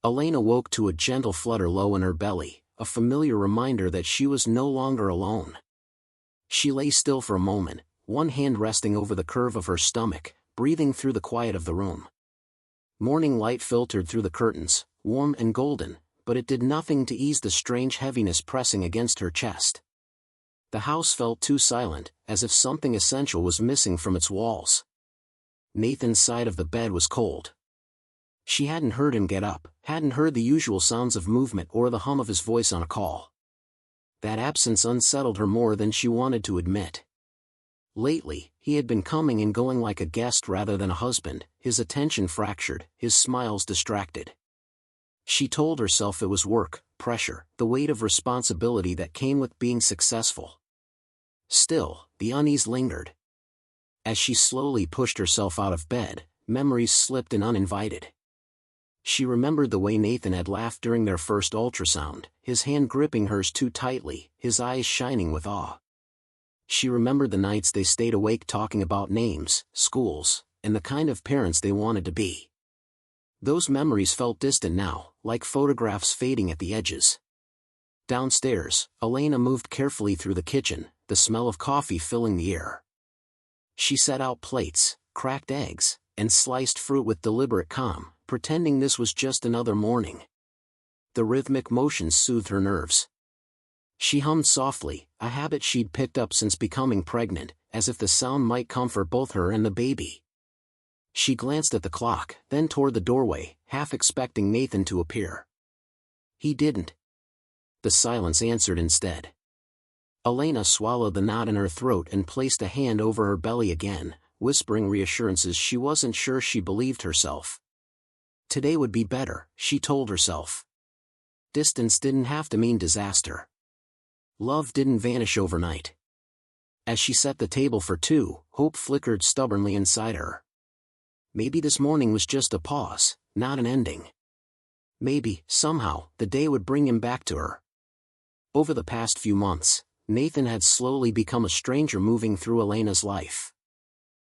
Elaine awoke to a gentle flutter low in her belly, a familiar reminder that she was no longer alone. She lay still for a moment, one hand resting over the curve of her stomach, breathing through the quiet of the room. Morning light filtered through the curtains, warm and golden, but it did nothing to ease the strange heaviness pressing against her chest. The house felt too silent, as if something essential was missing from its walls. Nathan's side of the bed was cold. She hadn't heard him get up, hadn't heard the usual sounds of movement or the hum of his voice on a call. That absence unsettled her more than she wanted to admit. Lately, he had been coming and going like a guest rather than a husband, his attention fractured, his smiles distracted. She told herself it was work, pressure, the weight of responsibility that came with being successful. Still, the unease lingered. As she slowly pushed herself out of bed, memories slipped in uninvited. She remembered the way Nathan had laughed during their first ultrasound, his hand gripping hers too tightly, his eyes shining with awe. She remembered the nights they stayed awake talking about names, schools, and the kind of parents they wanted to be. Those memories felt distant now, like photographs fading at the edges. Downstairs, Elena moved carefully through the kitchen, the smell of coffee filling the air. She set out plates, cracked eggs, and sliced fruit with deliberate calm, pretending this was just another morning. The rhythmic motions soothed her nerves. She hummed softly, a habit she'd picked up since becoming pregnant, as if the sound might comfort both her and the baby. She glanced at the clock, then toward the doorway, half expecting Nathan to appear. He didn't. The silence answered instead. Elena swallowed the knot in her throat and placed a hand over her belly again, whispering reassurances she wasn't sure she believed herself. Today would be better, she told herself. Distance didn't have to mean disaster. Love didn't vanish overnight. As she set the table for two, hope flickered stubbornly inside her. Maybe this morning was just a pause, not an ending. Maybe, somehow, the day would bring him back to her. Over the past few months, Nathan had slowly become a stranger moving through Elena's life.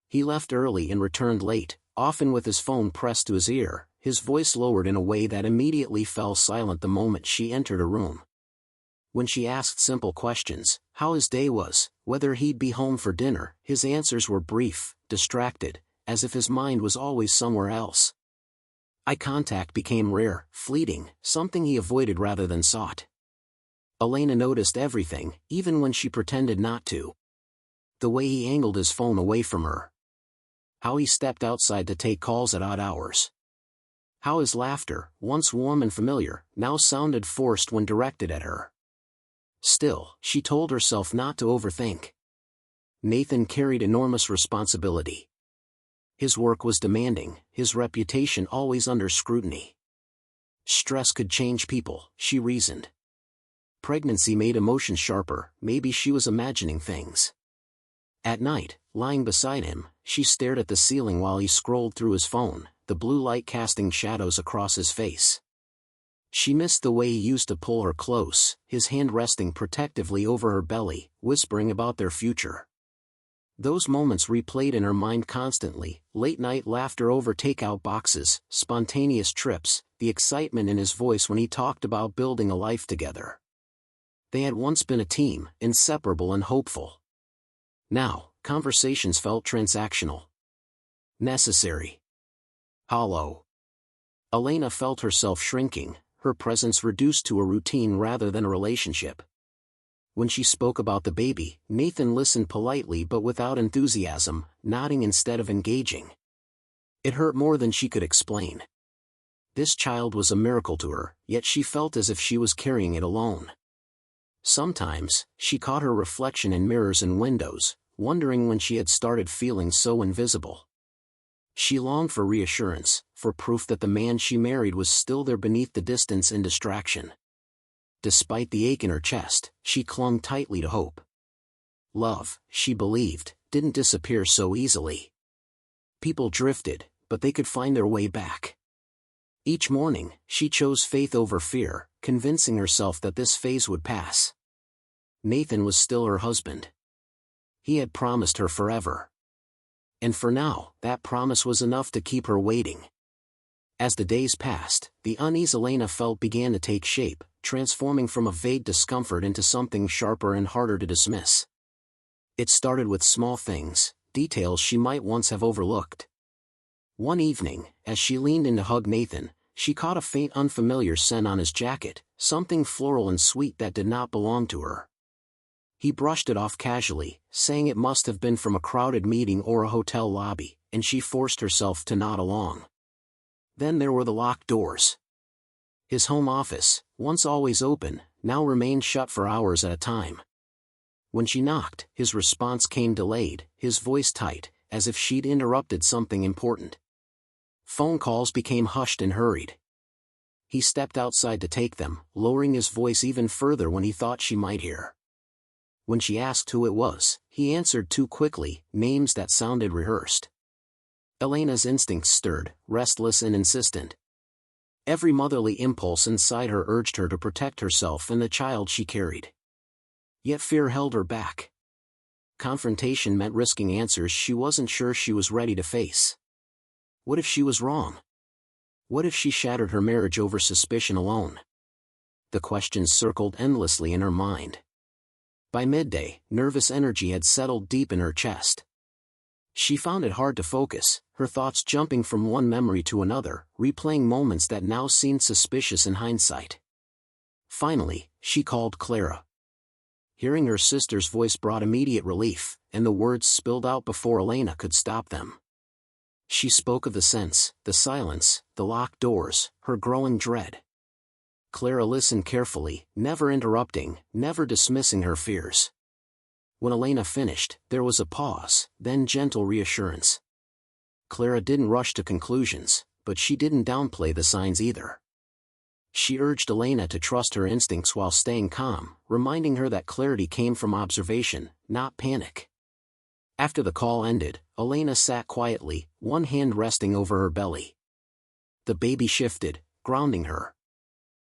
He left early and returned late, often with his phone pressed to his ear, his voice lowered in a way that immediately fell silent the moment she entered a room. When she asked simple questions, how his day was, whether he'd be home for dinner, his answers were brief, distracted, as if his mind was always somewhere else. Eye contact became rare, fleeting, something he avoided rather than sought. Elena noticed everything, even when she pretended not to. The way he angled his phone away from her. How he stepped outside to take calls at odd hours. How his laughter, once warm and familiar, now sounded forced when directed at her. Still, she told herself not to overthink. Nathan carried enormous responsibility. His work was demanding, his reputation always under scrutiny. Stress could change people, she reasoned. Pregnancy made emotions sharper, maybe she was imagining things. At night, lying beside him, she stared at the ceiling while he scrolled through his phone, the blue light casting shadows across his face. She missed the way he used to pull her close, his hand resting protectively over her belly, whispering about their future. Those moments replayed in her mind constantly, late-night laughter over takeout boxes, spontaneous trips, the excitement in his voice when he talked about building a life together. They had once been a team, inseparable and hopeful. Now, conversations felt transactional. Necessary. Hollow. Elena felt herself shrinking, her presence reduced to a routine rather than a relationship. When she spoke about the baby, Nathan listened politely but without enthusiasm, nodding instead of engaging. It hurt more than she could explain. This child was a miracle to her, yet she felt as if she was carrying it alone. Sometimes, she caught her reflection in mirrors and windows, wondering when she had started feeling so invisible. She longed for reassurance, for proof that the man she married was still there beneath the distance and distraction. Despite the ache in her chest, she clung tightly to hope. Love, she believed, didn't disappear so easily. People drifted, but they could find their way back. Each morning, she chose faith over fear, convincing herself that this phase would pass. Nathan was still her husband. He had promised her forever. And for now, that promise was enough to keep her waiting. As the days passed, the unease Elena felt began to take shape, transforming from a vague discomfort into something sharper and harder to dismiss. It started with small things, details she might once have overlooked. One evening, as she leaned in to hug Nathan, she caught a faint unfamiliar scent on his jacket, something floral and sweet that did not belong to her. He brushed it off casually, saying it must have been from a crowded meeting or a hotel lobby, and she forced herself to nod along. Then there were the locked doors. His home office, once always open, now remained shut for hours at a time. When she knocked, his response came delayed, his voice tight, as if she'd interrupted something important. Phone calls became hushed and hurried. He stepped outside to take them, lowering his voice even further when he thought she might hear. When she asked who it was, he answered too quickly, names that sounded rehearsed. Elena's instincts stirred, restless and insistent. Every motherly impulse inside her urged her to protect herself and the child she carried. Yet fear held her back. Confrontation meant risking answers she wasn't sure she was ready to face. What if she was wrong? What if she shattered her marriage over suspicion alone? The questions circled endlessly in her mind. By midday, nervous energy had settled deep in her chest. She found it hard to focus, her thoughts jumping from one memory to another, replaying moments that now seemed suspicious in hindsight. Finally, she called Clara. Hearing her sister's voice brought immediate relief, and the words spilled out before Elena could stop them. She spoke of the sense, the silence, the locked doors, her growing dread. Clara listened carefully, never interrupting, never dismissing her fears. When Elena finished, there was a pause, then gentle reassurance. Clara didn't rush to conclusions, but she didn't downplay the signs either. She urged Elena to trust her instincts while staying calm, reminding her that clarity came from observation, not panic. After the call ended, Elena sat quietly, one hand resting over her belly. The baby shifted, grounding her.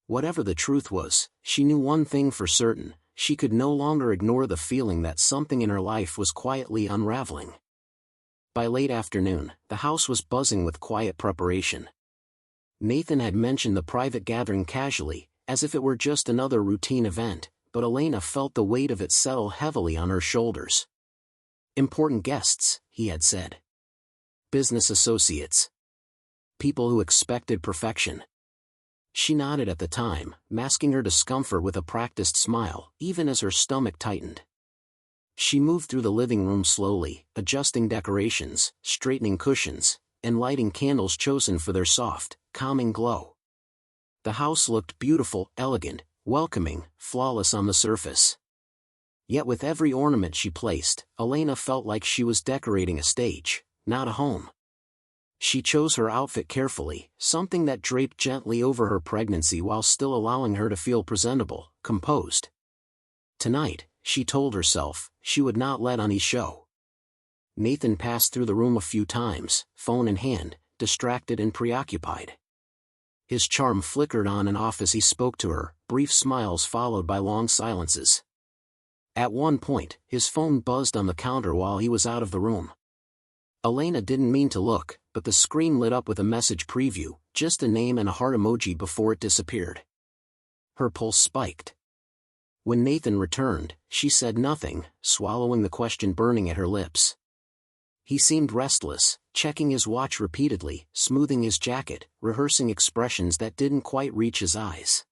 Whatever the truth was, she knew one thing for certain: she could no longer ignore the feeling that something in her life was quietly unraveling. By late afternoon, the house was buzzing with quiet preparation. Nathan had mentioned the private gathering casually, as if it were just another routine event, but Elena felt the weight of it settle heavily on her shoulders. Important guests, he had said. Business associates. People who expected perfection. She nodded at the time, masking her discomfort with a practiced smile, even as her stomach tightened. She moved through the living room slowly, adjusting decorations, straightening cushions, and lighting candles chosen for their soft, calming glow. The house looked beautiful, elegant, welcoming, flawless on the surface. Yet with every ornament she placed, Elena felt like she was decorating a stage, not a home. She chose her outfit carefully, something that draped gently over her pregnancy while still allowing her to feel presentable, composed. Tonight, she told herself, she would not let unease show. Nathan passed through the room a few times, phone in hand, distracted and preoccupied. His charm flickered on and off as he spoke to her, brief smiles followed by long silences. At one point, his phone buzzed on the counter while he was out of the room. Elena didn't mean to look, but the screen lit up with a message preview, just a name and a heart emoji before it disappeared. Her pulse spiked. When Nathan returned, she said nothing, swallowing the question burning at her lips. He seemed restless, checking his watch repeatedly, smoothing his jacket, rehearsing expressions that didn't quite reach his eyes.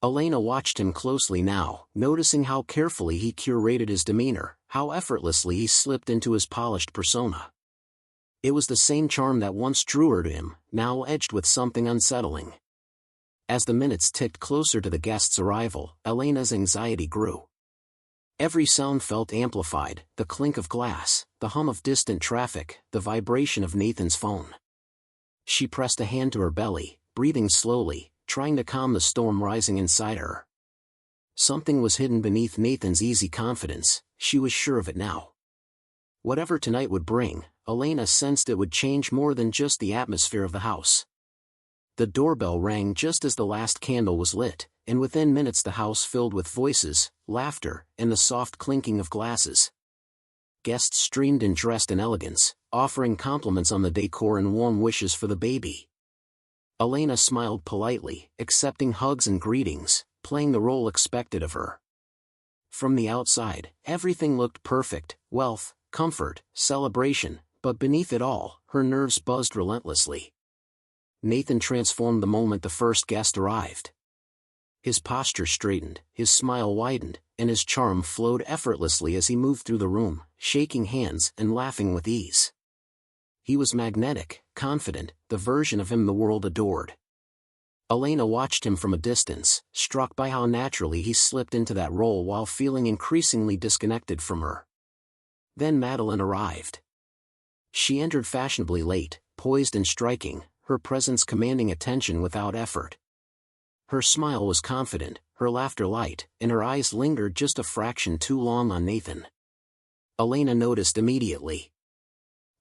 Elena watched him closely now, noticing how carefully he curated his demeanor, how effortlessly he slipped into his polished persona. It was the same charm that once drew her to him, now edged with something unsettling. As the minutes ticked closer to the guest's arrival, Elena's anxiety grew. Every sound felt amplified, the clink of glass, the hum of distant traffic, the vibration of Nathan's phone. She pressed a hand to her belly, breathing slowly, trying to calm the storm rising inside her. Something was hidden beneath Nathan's easy confidence, she was sure of it now. Whatever tonight would bring, Elena sensed it would change more than just the atmosphere of the house. The doorbell rang just as the last candle was lit, and within minutes the house filled with voices, laughter, and the soft clinking of glasses. Guests streamed in dressed in elegance, offering compliments on the decor and warm wishes for the baby. Elena smiled politely, accepting hugs and greetings, playing the role expected of her. From the outside, everything looked perfect: wealth, comfort, celebration, but beneath it all, her nerves buzzed relentlessly. Nathan transformed the moment the first guest arrived. His posture straightened, his smile widened, and his charm flowed effortlessly as he moved through the room, shaking hands and laughing with ease. He was magnetic, confident, the version of him the world adored. Elena watched him from a distance, struck by how naturally he slipped into that role while feeling increasingly disconnected from her. Then Meline arrived. She entered fashionably late, poised and striking, her presence commanding attention without effort. Her smile was confident, her laughter light, and her eyes lingered just a fraction too long on Nathan. Elena noticed immediately.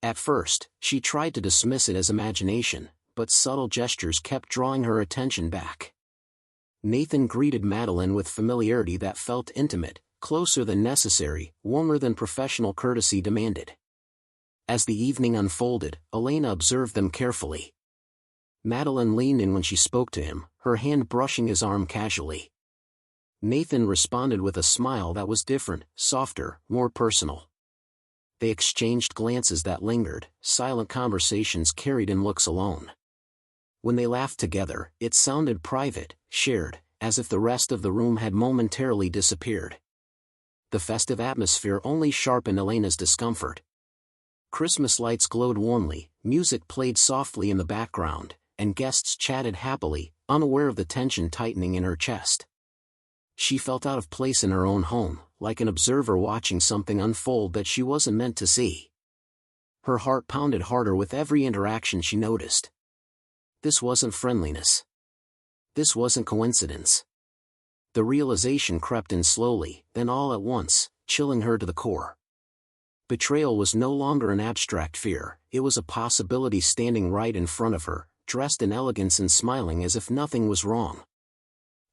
At first, she tried to dismiss it as imagination, but subtle gestures kept drawing her attention back. Nathan greeted Meline with familiarity that felt intimate, closer than necessary, warmer than professional courtesy demanded. As the evening unfolded, Elena observed them carefully. Meline leaned in when she spoke to him, her hand brushing his arm casually. Nathan responded with a smile that was different, softer, more personal. They exchanged glances that lingered, silent conversations carried in looks alone. When they laughed together, it sounded private, shared, as if the rest of the room had momentarily disappeared. The festive atmosphere only sharpened Elena's discomfort. Christmas lights glowed warmly, music played softly in the background, and guests chatted happily, unaware of the tension tightening in her chest. She felt out of place in her own home, like an observer watching something unfold that she wasn't meant to see. Her heart pounded harder with every interaction she noticed. This wasn't friendliness. This wasn't coincidence. The realization crept in slowly, then all at once, chilling her to the core. Betrayal was no longer an abstract fear, it was a possibility standing right in front of her, dressed in elegance and smiling as if nothing was wrong.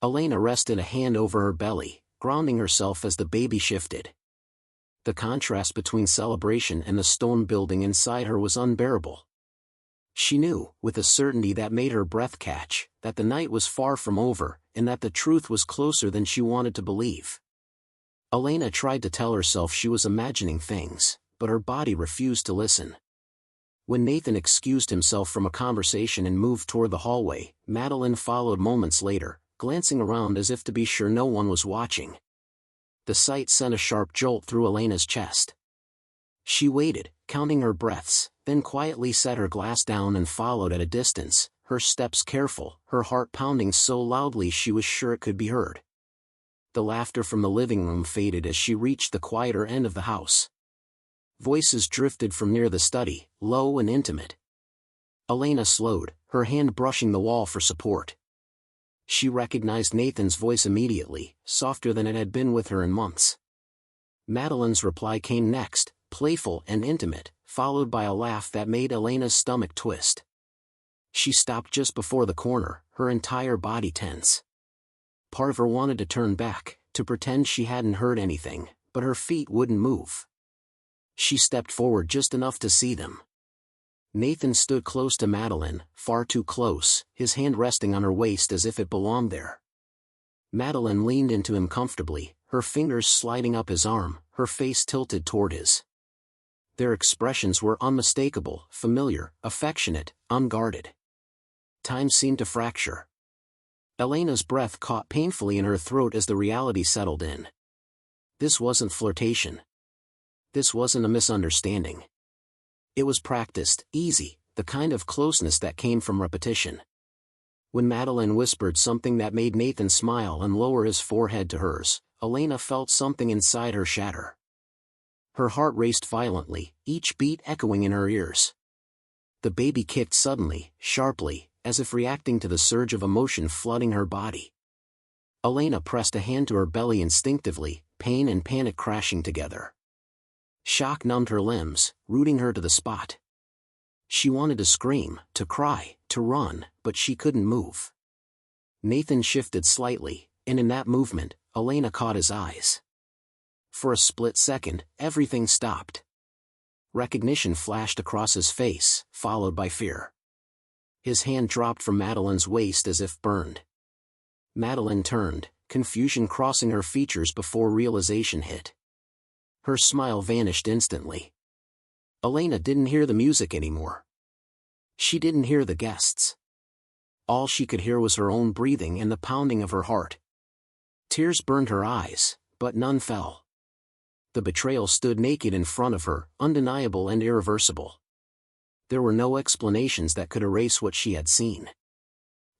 Elena rested a hand over her belly, grounding herself as the baby shifted. The contrast between celebration and the stone building inside her was unbearable. She knew, with a certainty that made her breath catch, that the night was far from over, and that the truth was closer than she wanted to believe. Elena tried to tell herself she was imagining things, but her body refused to listen. When Nathan excused himself from a conversation and moved toward the hallway, Meline followed moments later, glancing around as if to be sure no one was watching. The sight sent a sharp jolt through Elena's chest. She waited, counting her breaths, then quietly set her glass down and followed at a distance, her steps careful, her heart pounding so loudly she was sure it could be heard. The laughter from the living room faded as she reached the quieter end of the house. Voices drifted from near the study, low and intimate. Elena slowed, her hand brushing the wall for support. She recognized Nathan's voice immediately, softer than it had been with her in months. Medeline's reply came next, playful and intimate, followed by a laugh that made Elena's stomach twist. She stopped just before the corner, her entire body tense. Part of her wanted to turn back, to pretend she hadn't heard anything, but her feet wouldn't move. She stepped forward just enough to see them. Nathan stood close to Meline, far too close, his hand resting on her waist as if it belonged there. Meline leaned into him comfortably, her fingers sliding up his arm, her face tilted toward his. Their expressions were unmistakable, familiar, affectionate, unguarded. Time seemed to fracture. Elena's breath caught painfully in her throat as the reality settled in. This wasn't flirtation. This wasn't a misunderstanding. It was practiced, easy, the kind of closeness that came from repetition. When Meline whispered something that made Nathan smile and lower his forehead to hers, Elena felt something inside her shatter. Her heart raced violently, each beat echoing in her ears. The baby kicked suddenly, sharply, as if reacting to the surge of emotion flooding her body. Elena pressed a hand to her belly instinctively, pain and panic crashing together. Shock numbed her limbs, rooting her to the spot. She wanted to scream, to cry, to run, but she couldn't move. Nathan shifted slightly, and in that movement, Elena caught his eyes. For a split second, everything stopped. Recognition flashed across his face, followed by fear. His hand dropped from Medeline's waist as if burned. Meline turned, confusion crossing her features before realization hit. Her smile vanished instantly. Elena didn't hear the music anymore. She didn't hear the guests. All she could hear was her own breathing and the pounding of her heart. Tears burned her eyes, but none fell. The betrayal stood naked in front of her, undeniable and irreversible. There were no explanations that could erase what she had seen.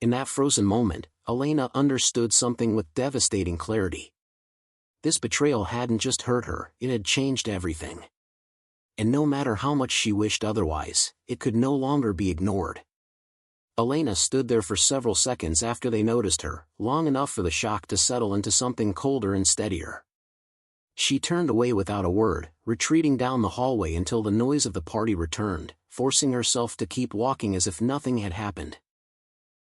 In that frozen moment, Elena understood something with devastating clarity. This betrayal hadn't just hurt her, it had changed everything. And no matter how much she wished otherwise, it could no longer be ignored. Elena stood there for several seconds after they noticed her, long enough for the shock to settle into something colder and steadier. She turned away without a word, retreating down the hallway until the noise of the party returned, forcing herself to keep walking as if nothing had happened.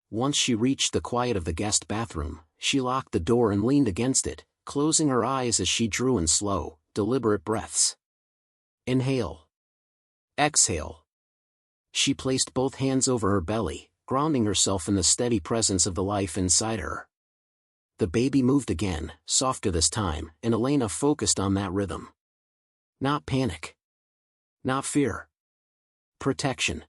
Once she reached the quiet of the guest bathroom, she locked the door and leaned against it, closing her eyes as she drew in slow, deliberate breaths. Inhale. Exhale. She placed both hands over her belly, grounding herself in the steady presence of the life inside her. The baby moved again, softer this time, and Elena focused on that rhythm. Not panic. Not fear. Protection.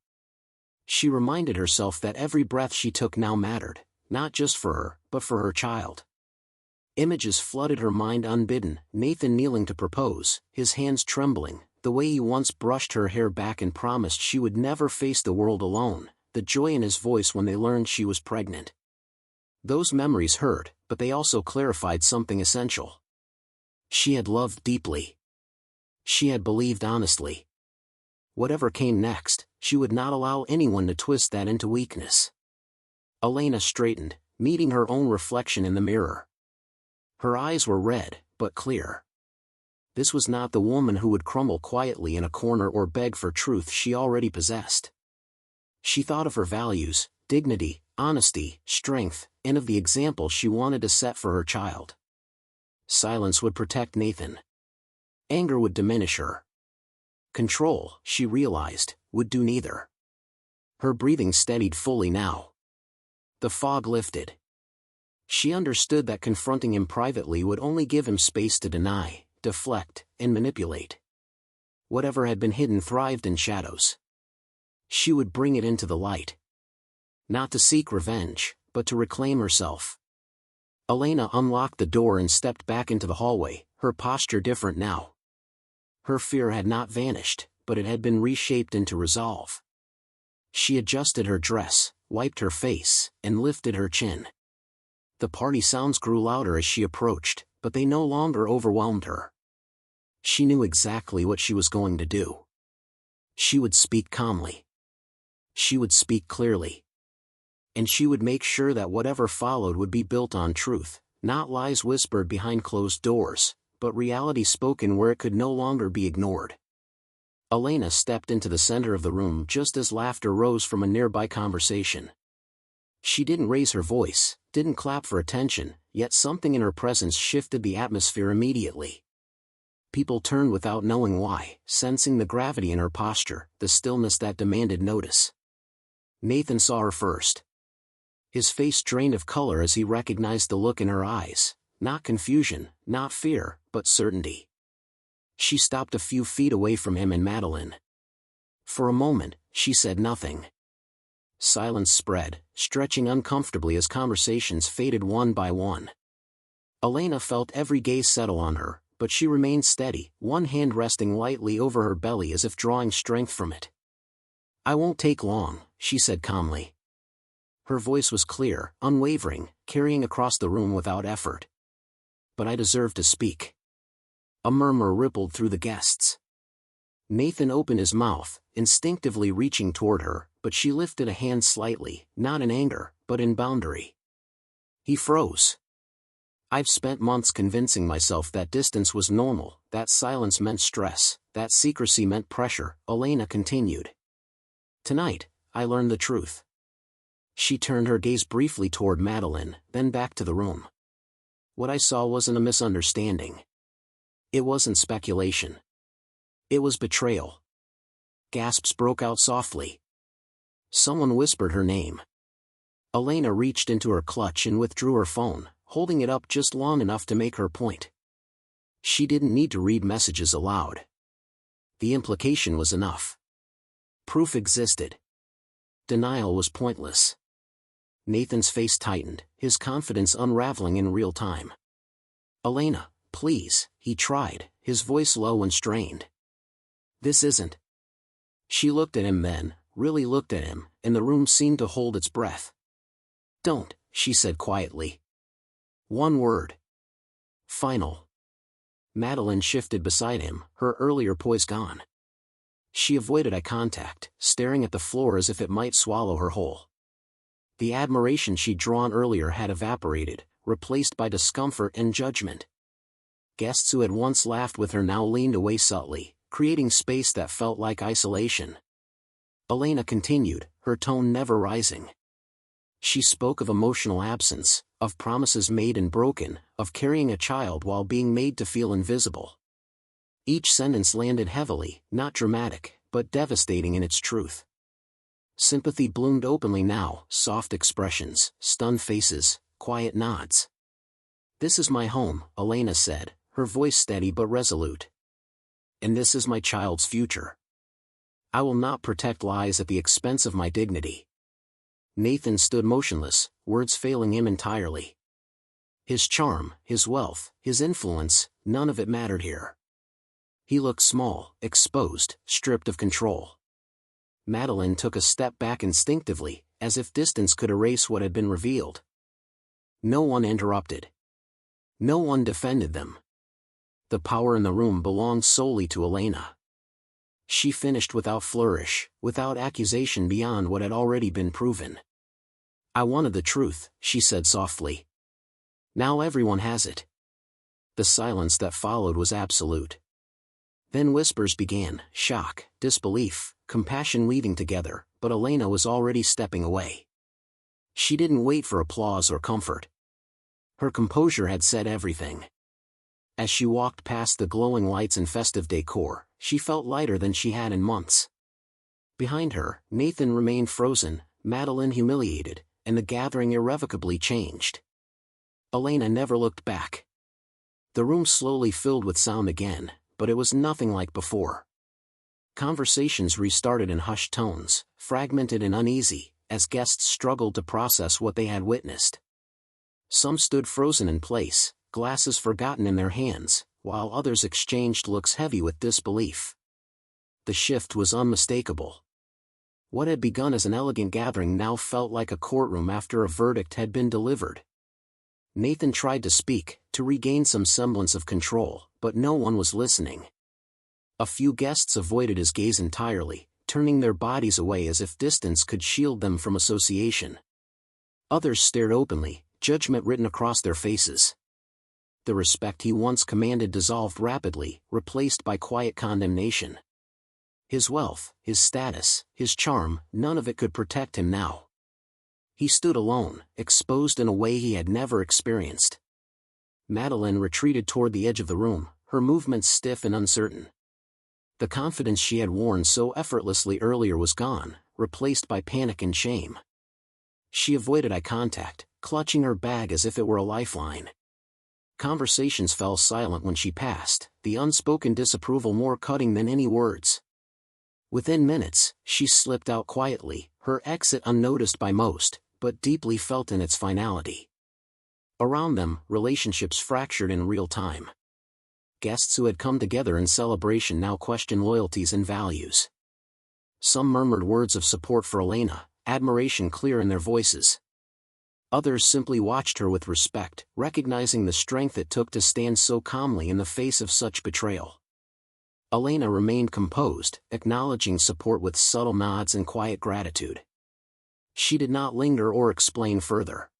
She reminded herself that every breath she took now mattered, not just for her, but for her child. Images flooded her mind unbidden, Nathan kneeling to propose, his hands trembling, the way he once brushed her hair back and promised she would never face the world alone, the joy in his voice when they learned she was pregnant. Those memories hurt, but they also clarified something essential. She had loved deeply. She had believed honestly. Whatever came next, she would not allow anyone to twist that into weakness. Elena straightened, meeting her own reflection in the mirror. Her eyes were red, but clear. This was not the woman who would crumble quietly in a corner or beg for truth she already possessed. She thought of her values, dignity, honesty, strength, and of the example she wanted to set for her child. Silence would protect Nathan. Anger would diminish her. Control, she realized, would do neither. Her breathing steadied fully now. The fog lifted. She understood that confronting him privately would only give him space to deny, deflect, and manipulate. Whatever had been hidden thrived in shadows. She would bring it into the light. Not to seek revenge, but to reclaim herself. Elena unlocked the door and stepped back into the hallway, her posture different now. Her fear had not vanished, but it had been reshaped into resolve. She adjusted her dress, wiped her face, and lifted her chin. The party sounds grew louder as she approached, but they no longer overwhelmed her. She knew exactly what she was going to do. She would speak calmly. She would speak clearly. And she would make sure that whatever followed would be built on truth, not lies whispered behind closed doors, but reality spoken where it could no longer be ignored. Elena stepped into the center of the room just as laughter rose from a nearby conversation. She didn't raise her voice, didn't clap for attention, yet something in her presence shifted the atmosphere immediately. People turned without knowing why, sensing the gravity in her posture, the stillness that demanded notice. Nathan saw her first. His face drained of color as he recognized the look in her eyes, not confusion, not fear, but certainty. She stopped a few feet away from him and Meline. For a moment, she said nothing. Silence spread, stretching uncomfortably as conversations faded one by one. Elena felt every gaze settle on her, but she remained steady, one hand resting lightly over her belly as if drawing strength from it. "I won't take long," she said calmly. Her voice was clear, unwavering, carrying across the room without effort. "But I deserve to speak." A murmur rippled through the guests. Nathan opened his mouth, instinctively reaching toward her, but she lifted a hand slightly, not in anger, but in boundary. He froze. "I've spent months convincing myself that distance was normal, that silence meant stress, that secrecy meant pressure," Elena continued. "Tonight, I learned the truth." She turned her gaze briefly toward Meline, then back to the room. "What I saw wasn't a misunderstanding. It wasn't speculation. It was betrayal." Gasps broke out softly. Someone whispered her name. Elena reached into her clutch and withdrew her phone, holding it up just long enough to make her point. She didn't need to read messages aloud. The implication was enough. Proof existed. Denial was pointless. Nathan's face tightened, his confidence unraveling in real time. "Elena, please," he tried, his voice low and strained. "This isn't." She looked at him then, really looked at him, and the room seemed to hold its breath. "Don't," she said quietly. One word. Final. Meline shifted beside him, her earlier poise gone. She avoided eye contact, staring at the floor as if it might swallow her whole. The admiration she'd drawn earlier had evaporated, replaced by discomfort and judgment. Guests who had once laughed with her now leaned away subtly, creating space that felt like isolation. Elena continued, her tone never rising. She spoke of emotional absence, of promises made and broken, of carrying a child while being made to feel invisible. Each sentence landed heavily, not dramatic, but devastating in its truth. Sympathy bloomed openly now, soft expressions, stunned faces, quiet nods. "This is my home," Elena said, her voice steady but resolute. "And this is my child's future. I will not protect lies at the expense of my dignity." Nathan stood motionless, words failing him entirely. His charm, his wealth, his influence, none of it mattered here. He looked small, exposed, stripped of control. Meline took a step back instinctively, as if distance could erase what had been revealed. No one interrupted. No one defended them. The power in the room belonged solely to Elena. She finished without flourish, without accusation beyond what had already been proven. "I wanted the truth," she said softly. "Now everyone has it." The silence that followed was absolute. Then whispers began, shock, disbelief, compassion weaving together, but Elena was already stepping away. She didn't wait for applause or comfort. Her composure had said everything. As she walked past the glowing lights and festive decor, she felt lighter than she had in months. Behind her, Nathan remained frozen, Meline humiliated, and the gathering irrevocably changed. Elena never looked back. The room slowly filled with sound again, but it was nothing like before. Conversations restarted in hushed tones, fragmented and uneasy, as guests struggled to process what they had witnessed. Some stood frozen in place, glasses forgotten in their hands, while others exchanged looks heavy with disbelief. The shift was unmistakable. What had begun as an elegant gathering now felt like a courtroom after a verdict had been delivered. Nathan tried to speak, to regain some semblance of control, but no one was listening. A few guests avoided his gaze entirely, turning their bodies away as if distance could shield them from association. Others stared openly, judgment written across their faces. The respect he once commanded dissolved rapidly, replaced by quiet condemnation. His wealth, his status, his charm, none of it could protect him now. He stood alone, exposed in a way he had never experienced. Meline retreated toward the edge of the room, her movements stiff and uncertain. The confidence she had worn so effortlessly earlier was gone, replaced by panic and shame. She avoided eye contact, clutching her bag as if it were a lifeline. Conversations fell silent when she passed, the unspoken disapproval more cutting than any words. Within minutes, she slipped out quietly, her exit unnoticed by most, but deeply felt in its finality. Around them, relationships fractured in real time. Guests who had come together in celebration now questioned loyalties and values. Some murmured words of support for Elena, admiration clear in their voices. Others simply watched her with respect, recognizing the strength it took to stand so calmly in the face of such betrayal. Elena remained composed, acknowledging support with subtle nods and quiet gratitude. She did not linger or explain further.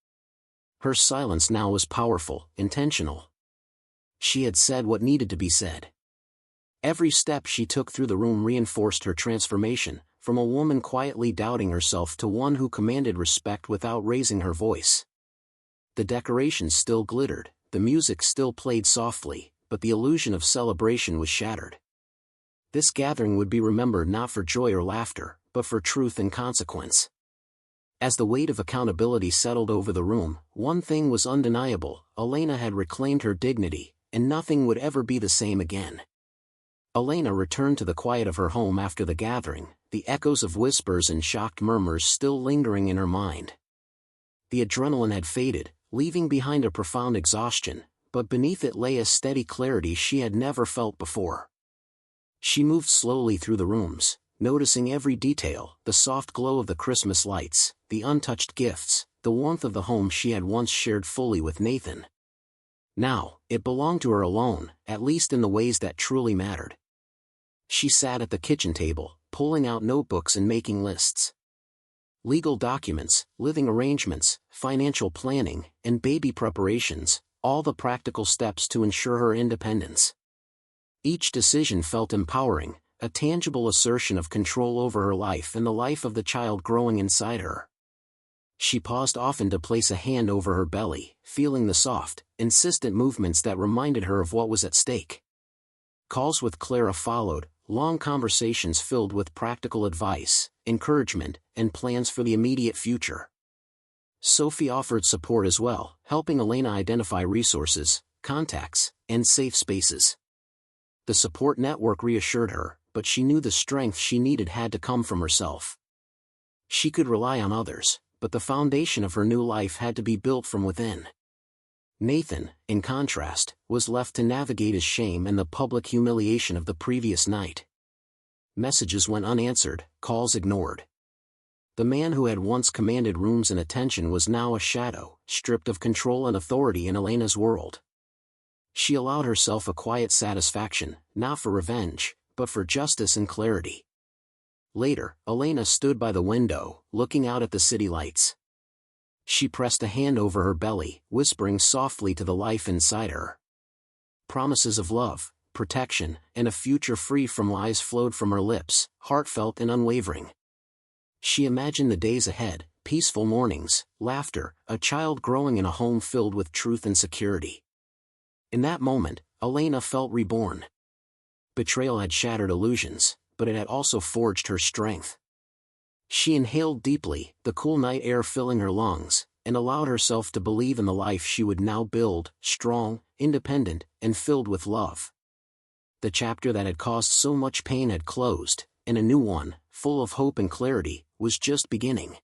Her silence now was powerful, intentional. She had said what needed to be said. Every step she took through the room reinforced her transformation, from a woman quietly doubting herself to one who commanded respect without raising her voice. The decorations still glittered, the music still played softly, but the illusion of celebration was shattered. This gathering would be remembered not for joy or laughter, but for truth and consequence. As the weight of accountability settled over the room, one thing was undeniable: Elena had reclaimed her dignity, and nothing would ever be the same again. Elena returned to the quiet of her home after the gathering, the echoes of whispers and shocked murmurs still lingering in her mind. The adrenaline had faded, leaving behind a profound exhaustion, but beneath it lay a steady clarity she had never felt before. She moved slowly through the rooms, noticing every detail: the soft glow of the Christmas lights, the untouched gifts, the warmth of the home she had once shared fully with Nathan. Now, it belonged to her alone, at least in the ways that truly mattered. She sat at the kitchen table, pulling out notebooks and making lists. Legal documents, living arrangements, financial planning, and baby preparations, all the practical steps to ensure her independence. Each decision felt empowering, a tangible assertion of control over her life and the life of the child growing inside her. She paused often to place a hand over her belly, feeling the soft, insistent movements that reminded her of what was at stake. Calls with Clara followed, long conversations filled with practical advice, encouragement, and plans for the immediate future. Sophie offered support as well, helping Elena identify resources, contacts, and safe spaces. The support network reassured her, but she knew the strength she needed had to come from herself. She could rely on others, but the foundation of her new life had to be built from within. Nathan, in contrast, was left to navigate his shame and the public humiliation of the previous night. Messages went unanswered, calls ignored. The man who had once commanded rooms and attention was now a shadow, stripped of control and authority in Elena's world. She allowed herself a quiet satisfaction, not for revenge, but for justice and clarity. Later, Elena stood by the window, looking out at the city lights. She pressed a hand over her belly, whispering softly to the life inside her. Promises of love, protection, and a future free from lies flowed from her lips, heartfelt and unwavering. She imagined the days ahead, peaceful mornings, laughter, a child growing in a home filled with truth and security. In that moment, Elena felt reborn. Betrayal had shattered illusions, but it had also forged her strength. She inhaled deeply, the cool night air filling her lungs, and allowed herself to believe in the life she would now build, strong, independent, and filled with love. The chapter that had caused so much pain had closed, and a new one, full of hope and clarity, was just beginning.